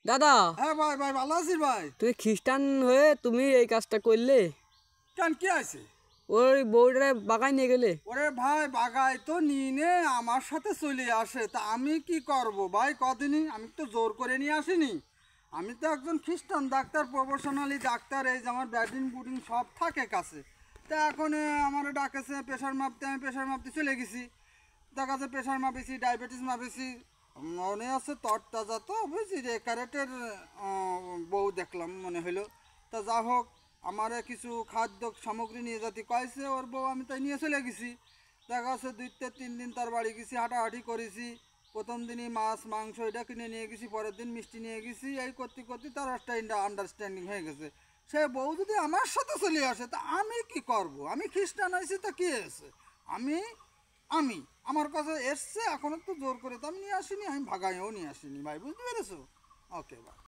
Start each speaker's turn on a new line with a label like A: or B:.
A: দাদা,
B: হ্যাঁ ভাই ভাই ভালো আছিস ভাই?
A: তুই খ্রিস্টান হয়ে তুমি এই কাজটা করলে?
B: কেন কি আছে?
A: ওই বউটারে বাগায় নিয়ে গেলে?
B: ওরে ভাই বাগায় তো নিয়ে আমার সাথে চলে আসে, তা আমি কি করব ভাই? কদিনই আমি তো জোর করে নিয়ে আসিনি। আমি তো একজন খ্রিস্টান ডাক্তার, প্রফেশনালি ডাক্তার, এই যে আমার ব্যাডিং বুডিং সব থাকে কাছে। তা এখন আমার ডাকেছে প্রেশার মাপতে, আমি প্রেশার মাপতে চলে গেছি। দেখা যাচ্ছে প্রেশার মাপিছি, ডায়াবেটিস মাপিছি, মনে আছে তরতাজা তো বুঝছি রে ক্যারেটের বউ দেখলাম মনে হলো। তা যা হোক, আমার কিছু খাদ্য সামগ্রী নিয়ে যেতে কয়েছে ওর বউ, আমি তাই নিয়ে চলে গেছি। দেখা যাচ্ছে 2-3 দিন তার বাড়ি গেছি, হাঁটাহাঁটি করেছি। প্রথম দিনই মাছ মাংস এটা কিনে নিয়ে গেছি, পরের দিন মিষ্টি নিয়ে গেছি, এই করতে করতে তার একটা আন্ডারস্ট্যান্ডিং হয়ে গেছে। সে বউ যদি আমার সাথে চলে আসে তা আমি কি করব? আমি খ্রিস্টান হয়েছি, তা কি হয়েছে? আমি আমি আমার কাছে এসছে, এখনো তো জোর করে তো আমি নিয়ে আসিনি, আমি ভাগাইও নিয়ে আসিনি ভাই, বুঝতে পেরেছো? ওকে ভাই।